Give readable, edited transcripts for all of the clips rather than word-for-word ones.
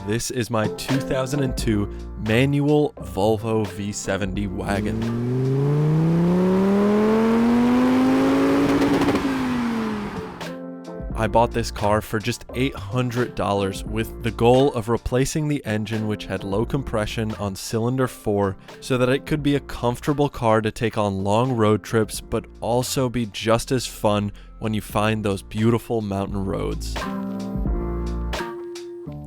This is my 2002 manual Volvo V70 wagon. I bought this car for just $800 with the goal of replacing the engine, which had low compression on cylinder 4, so that it could be a comfortable car to take on long road trips, but also be just as fun when you find those beautiful mountain roads.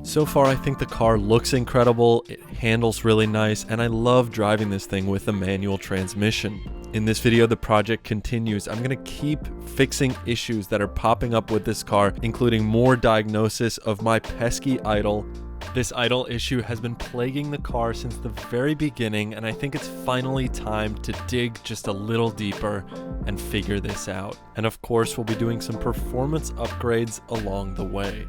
So far, I think the car looks incredible, it handles really nice, and I love driving this thing with a manual transmission. In this video, the project continues. I'm gonna keep fixing issues that are popping up with this car, including more diagnosis of my pesky idle. This idle issue has been plaguing the car since the very beginning, and I think it's finally time to dig just a little deeper and figure this out. And of course, we'll be doing some performance upgrades along the way.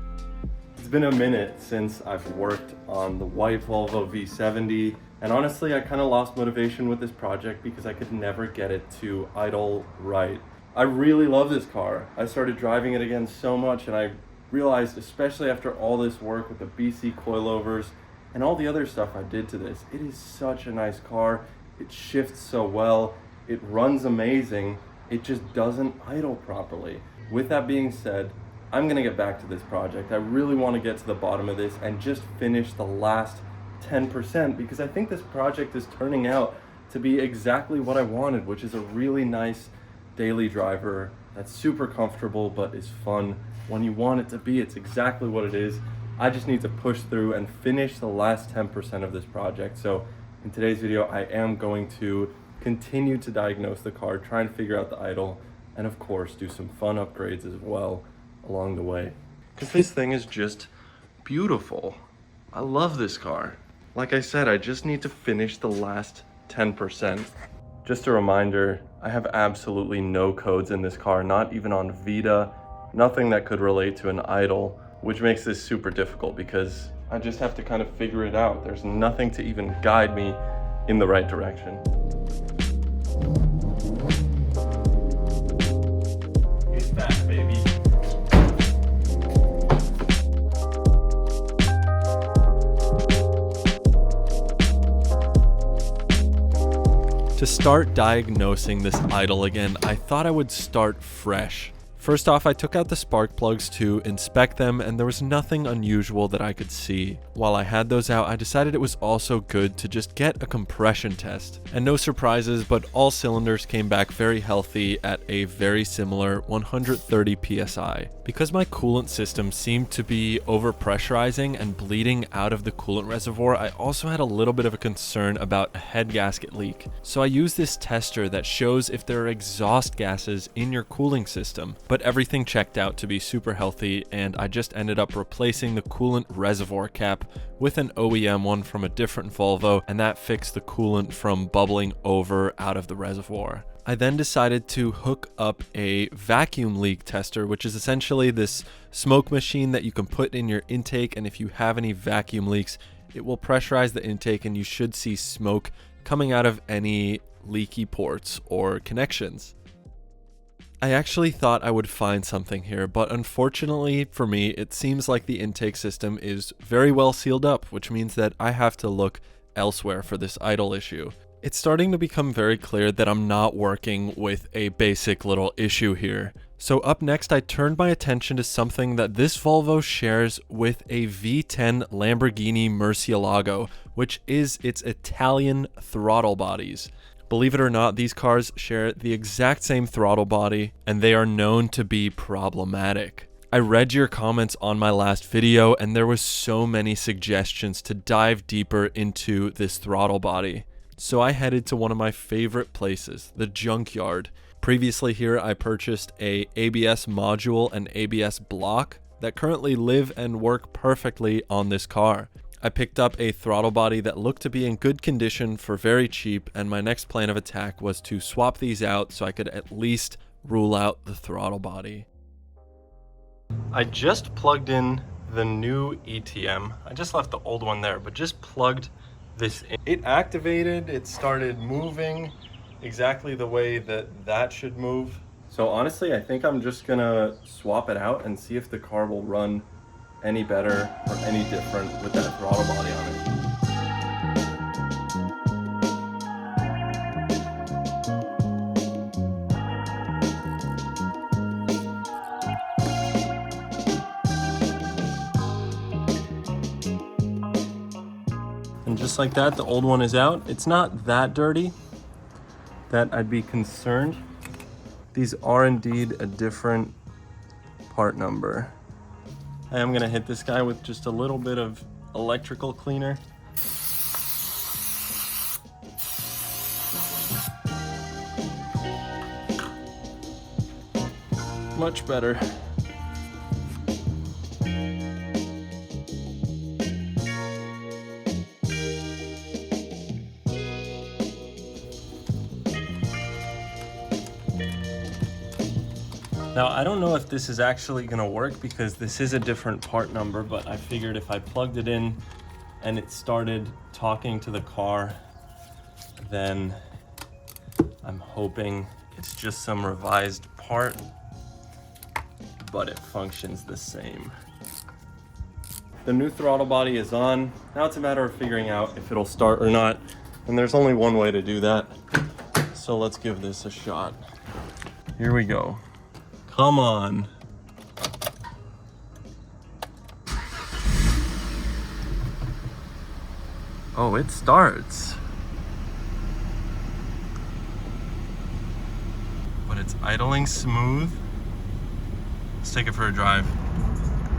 It's been a minute since I've worked on the white Volvo V70, and honestly I kind of lost motivation with this project because I could never get it to idle right. I really love this car. I started driving it again so much, and I realized, especially after all this work with the BC coilovers and all the other stuff I did to this, it is such a nice car. It shifts so well, it runs amazing, it just doesn't idle properly. With that being said, I'm gonna get back to this project. I really want to get to the bottom of this and just finish the last 10%, because I think this project is turning out to be exactly what I wanted, which is a really nice daily driver that's super comfortable but is fun when you want it to be. It's exactly what it is. I just need to push through and finish the last 10% of this project. So in today's video, I am going to continue to diagnose the car, try and figure out the idle, and of course do some fun upgrades as well along the way, because this thing is just beautiful. I love this car. Like I said, I just need to finish the last 10%. Just a reminder, I have absolutely no codes in this car, not even on Vita, nothing that could relate to an idle, which makes this super difficult because I just have to kind of figure it out. There's nothing to even guide me in the right direction. It's that, baby. To start diagnosing this idle again, I thought I would start fresh. First off, I took out the spark plugs to inspect them, and there was nothing unusual that I could see. While I had those out, I decided it was also good to just get a compression test. And no surprises, but all cylinders came back very healthy at a very similar 130 psi. Because my coolant system seemed to be overpressurizing and bleeding out of the coolant reservoir, I also had a little bit of a concern about a head gasket leak. So I used this tester that shows if there are exhaust gases in your cooling system. But everything checked out to be super healthy, and I just ended up replacing the coolant reservoir cap with an OEM one from a different Volvo, and that fixed the coolant from bubbling over out of the reservoir. I then decided to hook up a vacuum leak tester, which is essentially this smoke machine that you can put in your intake, and if you have any vacuum leaks, it will pressurize the intake and you should see smoke coming out of any leaky ports or connections. I actually thought I would find something here, but unfortunately for me, it seems like the intake system is very well sealed up, which means that I have to look elsewhere for this idle issue. It's starting to become very clear that I'm not working with a basic little issue here. So up next, I turned my attention to something that this Volvo shares with a V10 Lamborghini Murcielago, which is its Italian throttle bodies. Believe it or not, these cars share the exact same throttle body, and they are known to be problematic. I read your comments on my last video, and there was so many suggestions to dive deeper into this throttle body. So I headed to one of my favorite places, the junkyard. Previously here, I purchased a ABS module and ABS block that currently live and work perfectly on this car. I picked up a throttle body that looked to be in good condition for very cheap, and my next plan of attack was to swap these out so I could at least rule out the throttle body. I just plugged in the new ETM. I just left the old one there, but just plugged this in. It activated, it started moving exactly the way that should move. So honestly, I think I'm just gonna swap it out and see if the car will run any better or any different with that throttle body on it. And just like that, the old one is out. It's not that dirty that I'd be concerned. These are indeed a different part number. I am gonna hit this guy with just a little bit of electrical cleaner. Much better. Now, I don't know if this is actually gonna work because this is a different part number, but I figured if I plugged it in and it started talking to the car, then I'm hoping it's just some revised part, but it functions the same. The new throttle body is on. Now it's a matter of figuring out if it'll start or not, and there's only one way to do that. So let's give this a shot. Here we go. Come on. Oh, it starts. But it's idling smooth. Let's take it for a drive.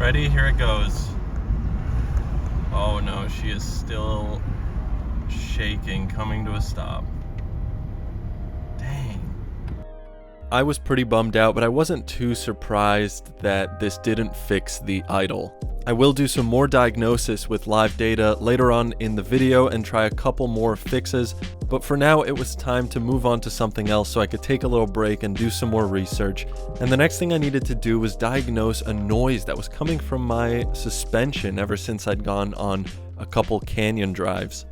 Ready? Here it goes. Oh no, she is still shaking, coming to a stop. Dang. I was pretty bummed out, but I wasn't too surprised that this didn't fix the idle. I will do some more diagnosis with live data later on in the video and try a couple more fixes, but for now it was time to move on to something else so I could take a little break and do some more research. And the next thing I needed to do was diagnose a noise that was coming from my suspension ever since I'd gone on a couple canyon drives.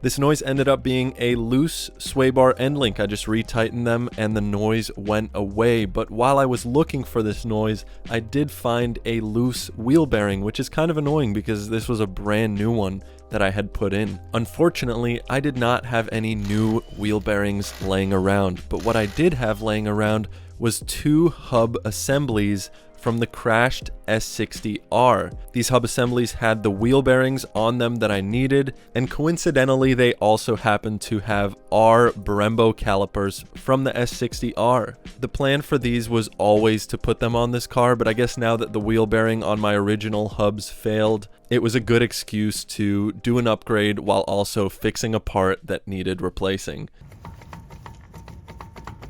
This noise ended up being a loose sway bar end link. I just retightened them and the noise went away. But while I was looking for this noise, I did find a loose wheel bearing, which is kind of annoying because this was a brand new one that I had put in. Unfortunately, I did not have any new wheel bearings laying around, but what I did have laying around was two hub assemblies from the crashed S60R. These hub assemblies had the wheel bearings on them that I needed, and coincidentally they also happened to have R Brembo calipers from the S60R. The plan for these was always to put them on this car, but I guess now that the wheel bearing on my original hubs failed, it was a good excuse to do an upgrade while also fixing a part that needed replacing.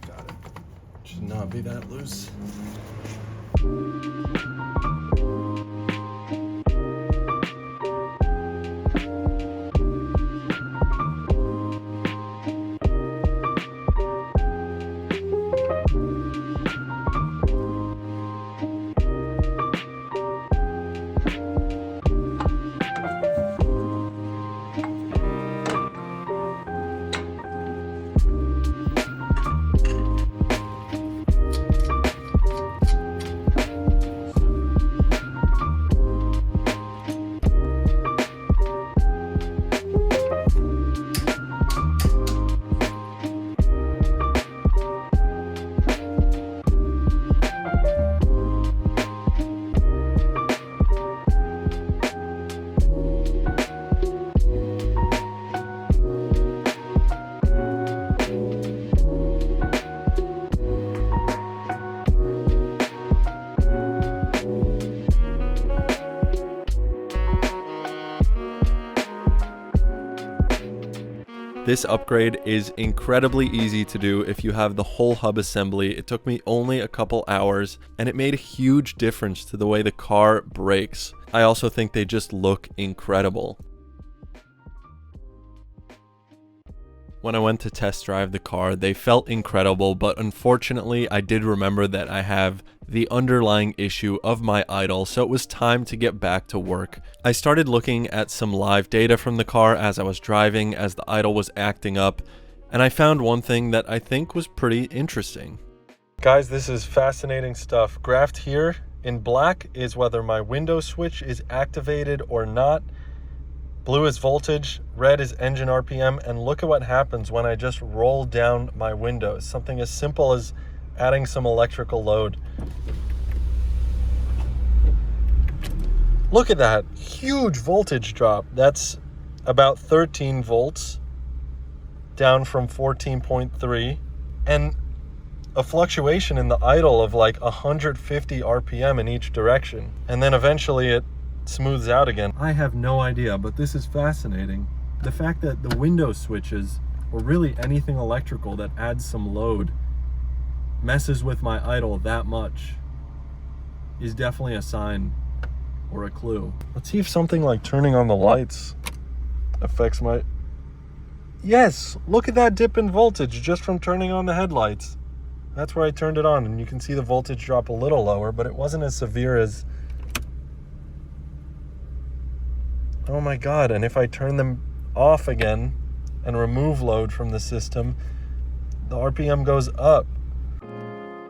Got it. Should not be that loose. This upgrade is incredibly easy to do if you have the whole hub assembly. It took me only a couple hours, and it made a huge difference to the way the car brakes. I also think they just look incredible. when I went to test drive the car. They felt incredible, but unfortunately I did remember that I have the underlying issue of my idle, so it was time to get back to work. I started looking at some live data from the car as I was driving, as the idle was acting up, and I found one thing that I think was pretty interesting. Guys, this is fascinating stuff. Graphed here in black is whether my window switch is activated or not. Blue is voltage, red is engine RPM, and look at what happens when I just roll down my windows. Something as simple as adding some electrical load. Look at that, huge voltage drop. That's about 13 volts, down from 14.3, and a fluctuation in the idle of like 150 RPM in each direction. And then eventually it smooths out again. I have no idea, but this is fascinating. The fact that the window switches, or really anything electrical that adds some load, messes with my idle that much is definitely a sign or a clue. Let's see if something like turning on the lights affects my... Yes, look at that dip in voltage just from turning on the headlights. That's where I turned it on, and you can see the voltage drop a little lower, but it wasn't as severe as... Oh my God, and if I turn them off again and remove load from the system, the RPM goes up.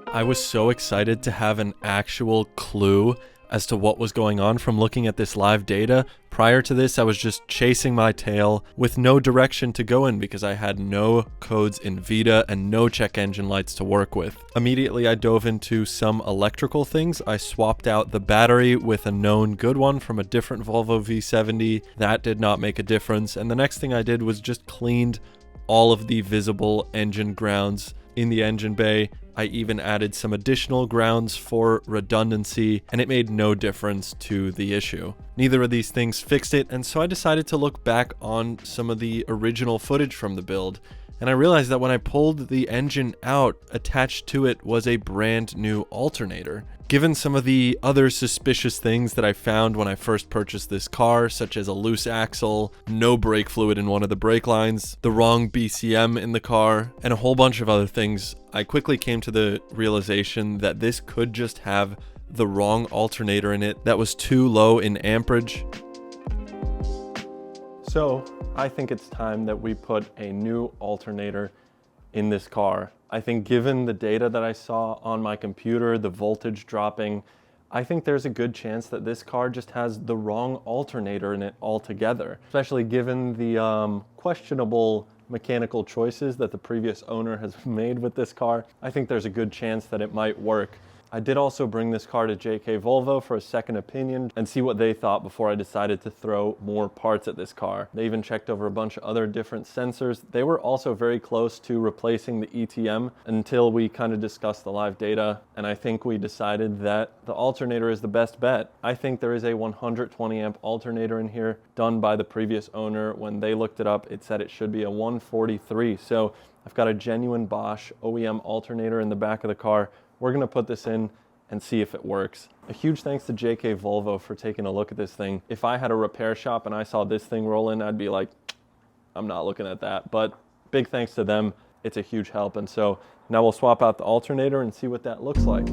I was so excited to have an actual clue as to what was going on from looking at this live data. Prior to this, I was just chasing my tail with no direction to go in because I had no codes in Vita and no check engine lights to work with. Immediately, I dove into some electrical things. I swapped out the battery with a known good one from a different Volvo V70. That did not make a difference. And the next thing I did was just cleaned all of the visible engine grounds in the engine bay. I even added some additional grounds for redundancy, and it made no difference to the issue. Neither of these things fixed it, and so I decided to look back on some of the original footage from the build, and I realized that when I pulled the engine out, attached to it was a brand new alternator. Given some of the other suspicious things that I found when I first purchased this car, such as a loose axle, no brake fluid in one of the brake lines, the wrong BCM in the car, and a whole bunch of other things, I quickly came to the realization that this could just have the wrong alternator in it that was too low in amperage. So I think it's time that we put a new alternator in this car. I think given the data that I saw on my computer, the voltage dropping, I think there's a good chance that this car just has the wrong alternator in it altogether, especially given the questionable mechanical choices that the previous owner has made with this car. I think there's a good chance that it might work. I did also bring this car to JK Volvo for a second opinion and see what they thought before I decided to throw more parts at this car. They even checked over a bunch of other different sensors. They were also very close to replacing the ETM until we kind of discussed the live data, and I think we decided that the alternator is the best bet. I think there is a 120 amp alternator in here done by the previous owner. When they looked it up, it said it should be a 143. So I've got a genuine Bosch OEM alternator in the back of the car. We're gonna put this in and see if it works. A huge thanks to JK Volvo for taking a look at this thing. If I had a repair shop and I saw this thing roll in, I'd be like, I'm not looking at that. But big thanks to them, it's a huge help. And so now we'll swap out the alternator and see what that looks like.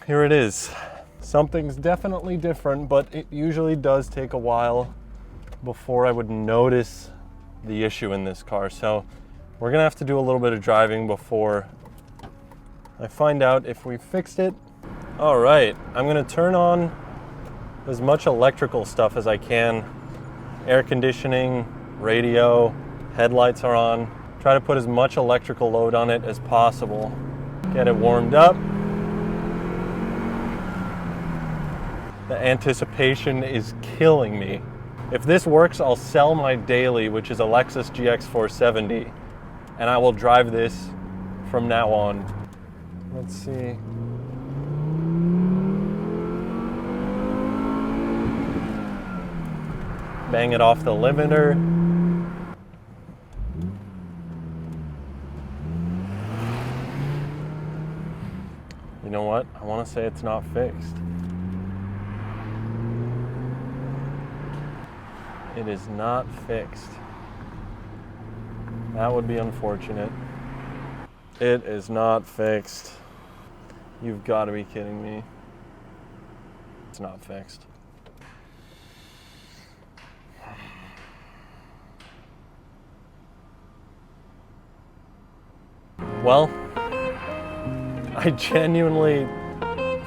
here it is. Something's definitely different, but it usually does take a while before I would notice the issue in this car. So we're gonna have to do a little bit of driving before I find out if we fixed it. All right, I'm gonna turn on as much electrical stuff as I can. Air conditioning, radio, headlights are on. Try to put as much electrical load on it as possible. Get it warmed up. The anticipation is killing me. If this works, I'll sell my daily, which is a Lexus GX 470, and I will drive this from now on. Let's see. Bang it off the limiter. You know what? I want to say it's not fixed. It is not fixed. That would be unfortunate. It is not fixed. You've got to be kidding me. It's not fixed. Well, I genuinely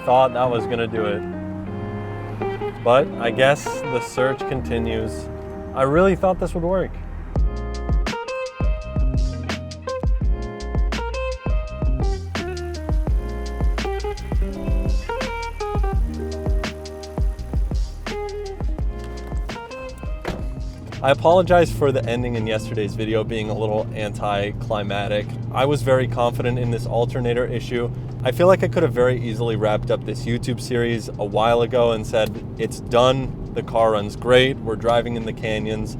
thought that was gonna do it. But I guess the search continues. I really thought this would work. I apologize for the ending in yesterday's video being a little anticlimactic. I was very confident in this alternator issue. I feel like I could have very easily wrapped up this YouTube series a while ago and said, it's done, the car runs great, we're driving in the canyons,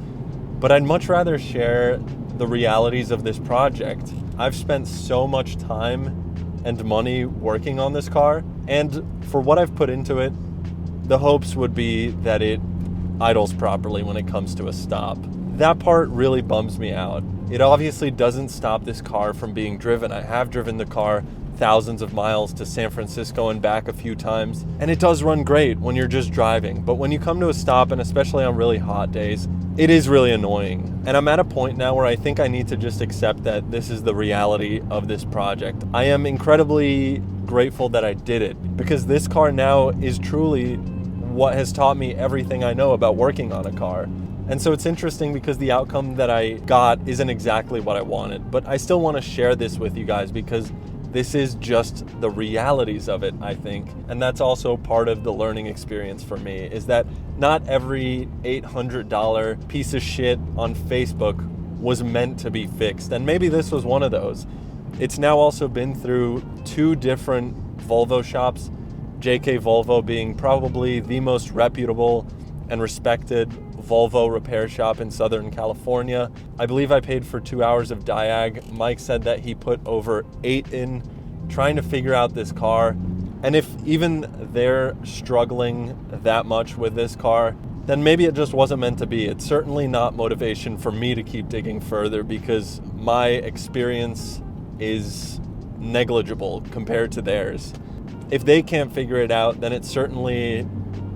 but I'd much rather share the realities of this project. I've spent so much time and money working on this car, and for what I've put into it, the hopes would be that it idles properly when it comes to a stop. That part really bums me out. It obviously doesn't stop this car from being driven. I have driven the car thousands of miles to San Francisco and back a few times, and it does run great when you're just driving. But when you come to a stop, and especially on really hot days, it is really annoying. And I'm at a point now where I think I need to just accept that this is the reality of this project. I am incredibly grateful that I did it, because this car now is truly what has taught me everything I know about working on a car. And so it's interesting because the outcome that I got isn't exactly what I wanted, but I still want to share this with you guys because this is just the realities of it, I think. And that's also part of the learning experience for me, is that not every $800 piece of shit on Facebook was meant to be fixed. And maybe this was one of those. It's now also been through 2 different Volvo shops, JK Volvo being probably the most reputable and respected Volvo repair shop in Southern California. I believe I paid for 2 hours of diag. Mike said that he put over 8 in trying to figure out this car. And if even they're struggling that much with this car, then maybe it just wasn't meant to be. It's certainly not motivation for me to keep digging further because my experience is negligible compared to theirs. If they can't figure it out, then it certainly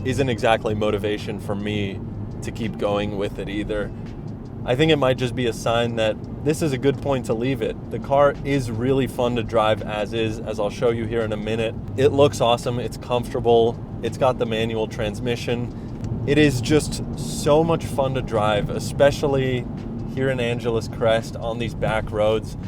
isn't exactly motivation for me to keep going with it either. I think it might just be a sign that this is a good point to leave it. The car is really fun to drive as is, as I'll show you here in a minute. It looks awesome, it's comfortable, it's got the manual transmission. It is just so much fun to drive, especially here in Angeles Crest on these back roads.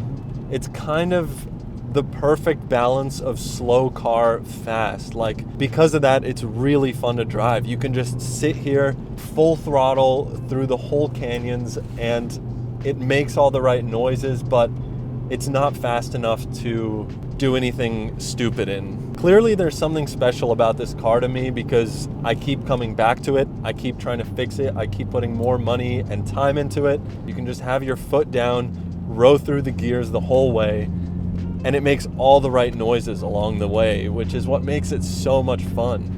It's kind of the perfect balance of slow car, fast. Like, because of that, it's really fun to drive. You can just sit here, full throttle through the whole canyons, and it makes all the right noises, but it's not fast enough to do anything stupid in. Clearly, there's something special about this car to me because I keep coming back to it. I keep trying to fix it. I keep putting more money and time into it. You can just have your foot down, row through the gears the whole way, and it makes all the right noises along the way, which is what makes it so much fun.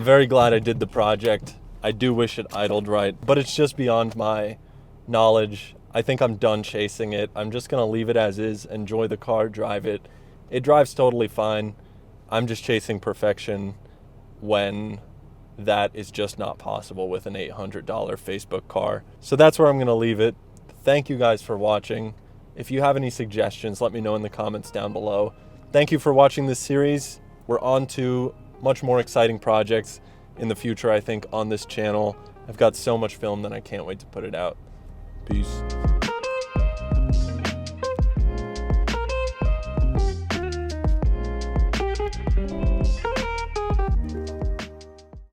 very glad I did the project. I do wish it idled right, but it's just beyond my knowledge. I think I'm done chasing it. I'm just gonna leave it as is, enjoy the car, drive it. It drives totally fine. I'm just chasing perfection when that is just not possible with an $800 Facebook car. So that's where I'm gonna leave it. Thank you guys for watching. If you have any suggestions, let me know in the comments down below. Thank you for watching this series. We're on to much more exciting projects in the future, I think, on this channel. I've got so much film that I can't wait to put it out. Peace.